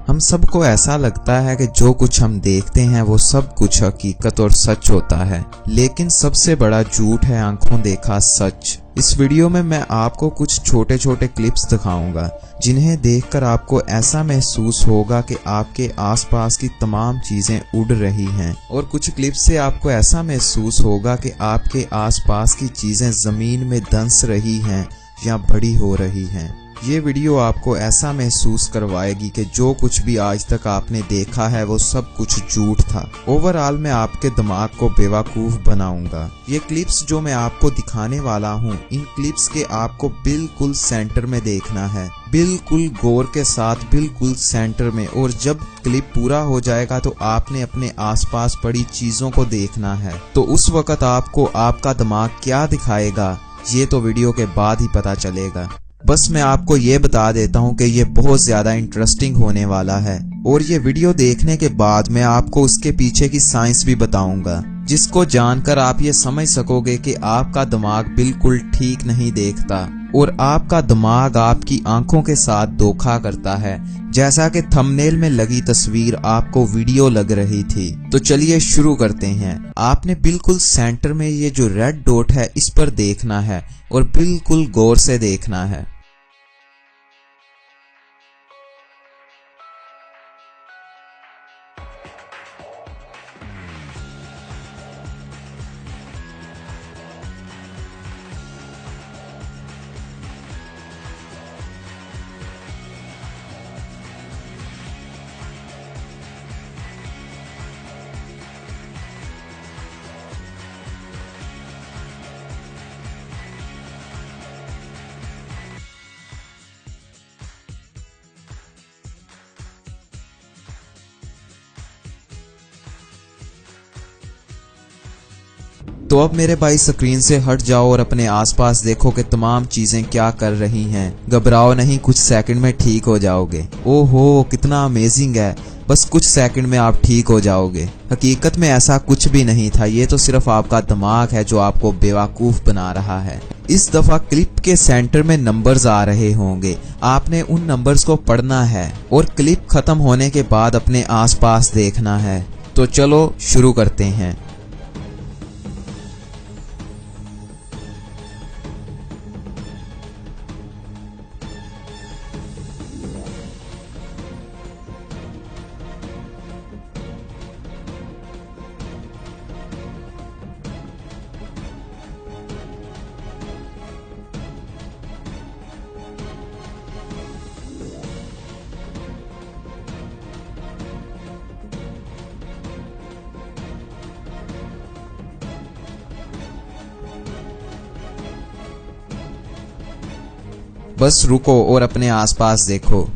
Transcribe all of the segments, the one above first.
हम सबको ऐसा लगता है कि जो कुछ हम देखते हैं वो सब कुछ हकीकत और सच होता है, लेकिन सबसे बड़ा झूठ है आंखों देखा सच। इस वीडियो में मैं आपको कुछ छोटे छोटे क्लिप्स दिखाऊंगा जिन्हें देखकर आपको ऐसा महसूस होगा कि आपके आसपास की तमाम चीजें उड़ रही हैं, और कुछ क्लिप्स से आपको ऐसा महसूस होगा कि आपके आसपास की चीजें जमीन में धंस रही हैं या बड़ी हो रही हैं। ये वीडियो आपको ऐसा महसूस करवाएगी कि जो कुछ भी आज तक आपने देखा है वो सब कुछ झूठ था। ओवरऑल मैं आपके दिमाग को बेवकूफ बनाऊंगा। ये क्लिप्स जो मैं आपको दिखाने वाला हूँ, इन क्लिप्स के आपको बिल्कुल सेंटर में देखना है, बिल्कुल गौर के साथ, बिल्कुल सेंटर में। और जब क्लिप पूरा हो जाएगा तो आपने अपने आसपास पड़ी चीजों को देखना है। तो उस वक्त आपको आपका दिमाग क्या दिखाएगा ये तो वीडियो के बाद ही पता चलेगा। बस मैं आपको ये बता देता हूँ कि ये बहुत ज्यादा इंटरेस्टिंग होने वाला है, और ये वीडियो देखने के बाद मैं आपको उसके पीछे की साइंस भी बताऊंगा, जिसको जानकर आप ये समझ सकोगे कि आपका दिमाग बिल्कुल ठीक नहीं देखता और आपका दिमाग आपकी आंखों के साथ धोखा करता है, जैसा कि थंबनेल में लगी तस्वीर आपको वीडियो लग रही थी। तो चलिए शुरू करते हैं। आपने बिल्कुल सेंटर में ये जो रेड डॉट है इस पर देखना है और बिल्कुल गौर से देखना है। तो अब मेरे भाई स्क्रीन से हट जाओ और अपने आसपास देखो कि तमाम चीजें क्या कर रही हैं। घबराओ नहीं, कुछ सेकंड में ठीक हो जाओगे। ओहो कितना अमेजिंग है, बस कुछ सेकंड में आप ठीक हो जाओगे। हकीकत में ऐसा कुछ भी नहीं था, ये तो सिर्फ आपका दिमाग है जो आपको बेवकूफ बना रहा है। इस दफा क्लिप के सेंटर में नंबर्स आ रहे होंगे, आपने उन नंबर्स को पढ़ना है और क्लिप खत्म होने के बाद अपने आसपास देखना है। तो चलो शुरू करते हैं। बस रुको और अपने आसपास देखो।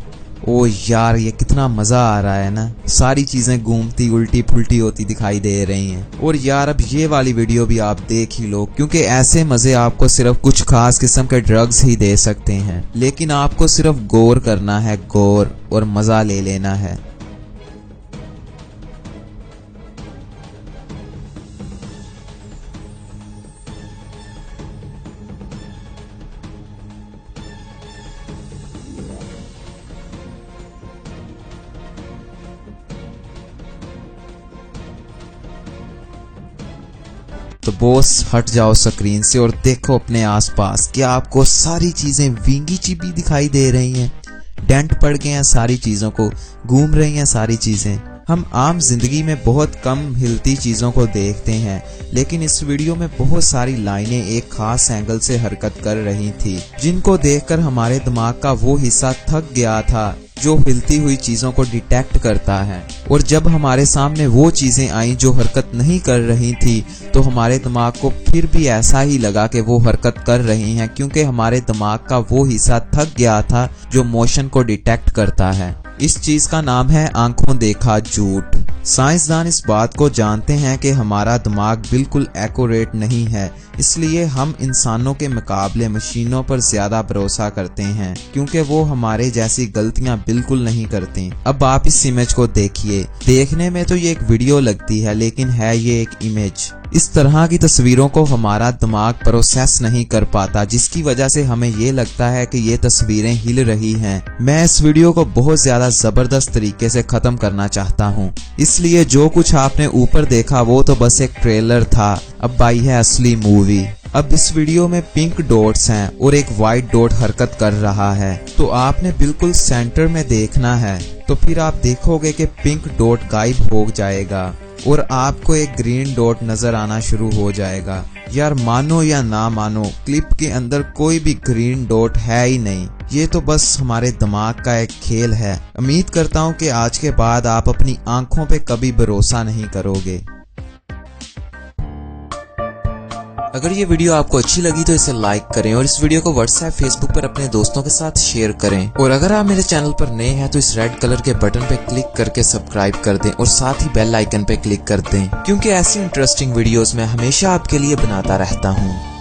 ओ यार ये कितना मजा आ रहा है ना, सारी चीजें घूमती उल्टी पुल्टी होती दिखाई दे रही हैं। और यार अब ये वाली वीडियो भी आप देख ही लो, क्योंकि ऐसे मजे आपको सिर्फ कुछ खास किस्म के ड्रग्स ही दे सकते हैं। लेकिन आपको सिर्फ गौर करना है, गौर, और मजा ले लेना है। तो बॉस हट जाओ स्क्रीन से और देखो अपने आसपास। क्या आपको सारी चीजें विंगी चिपी दिखाई दे रही हैं? डेंट पड़ गए हैं सारी चीजों को, घूम रही हैं सारी चीजें। हम आम जिंदगी में बहुत कम हिलती चीजों को देखते हैं, लेकिन इस वीडियो में बहुत सारी लाइनें एक खास एंगल से हरकत कर रही थी, जिनको देखकर हमारे दिमाग का वो हिस्सा थक गया था जो हिलती हुई चीजों को डिटेक्ट करता है। और जब हमारे सामने वो चीजें आई जो हरकत नहीं कर रही थी, तो हमारे दिमाग को फिर भी ऐसा ही लगा कि वो हरकत कर रही हैं, क्योंकि हमारे दिमाग का वो हिस्सा थक गया था जो मोशन को डिटेक्ट करता है। इस चीज का नाम है आंखों देखा झूठ। साइंसदान इस बात को जानते हैं कि हमारा दिमाग बिल्कुल एक्यूरेट नहीं है, इसलिए हम इंसानों के मुकाबले मशीनों पर ज्यादा भरोसा करते हैं, क्योंकि वो हमारे जैसी गलतियां बिल्कुल नहीं करती। अब आप इस इमेज को देखिए। देखने में तो ये एक वीडियो लगती है, लेकिन है ये एक इमेज। इस तरह की तस्वीरों को हमारा दिमाग प्रोसेस नहीं कर पाता, जिसकी वजह से हमें ये लगता है कि ये तस्वीरें हिल रही हैं। मैं इस वीडियो को बहुत ज्यादा जबरदस्त तरीके से खत्म करना चाहता हूँ, इसलिए जो कुछ आपने ऊपर देखा वो तो बस एक ट्रेलर था। अब आई है असली मूवी। अब इस वीडियो में पिंक डॉट्स हैं और एक वाइट डॉट हरकत कर रहा है, तो आपने बिल्कुल सेंटर में देखना है, तो फिर आप देखोगे कि पिंक डॉट गायब हो जाएगा और आपको एक ग्रीन डॉट नजर आना शुरू हो जाएगा। यार मानो या ना मानो, क्लिप के अंदर कोई भी ग्रीन डॉट है ही नहीं। ये तो बस हमारे दिमाग का एक खेल है। उम्मीद करता हूँ कि आज के बाद आप अपनी आंखों पे कभी भरोसा नहीं करोगे। अगर ये वीडियो आपको अच्छी लगी तो इसे लाइक करें और इस वीडियो को व्हाट्सएप फेसबुक पर अपने दोस्तों के साथ शेयर करें। और अगर आप मेरे चैनल पर नए हैं तो इस रेड कलर के बटन पे क्लिक करके सब्सक्राइब कर दें और साथ ही बेल आइकन पे क्लिक कर दें, क्योंकि ऐसी इंटरेस्टिंग वीडियोस मैं हमेशा आपके लिए बनाता रहता हूँ।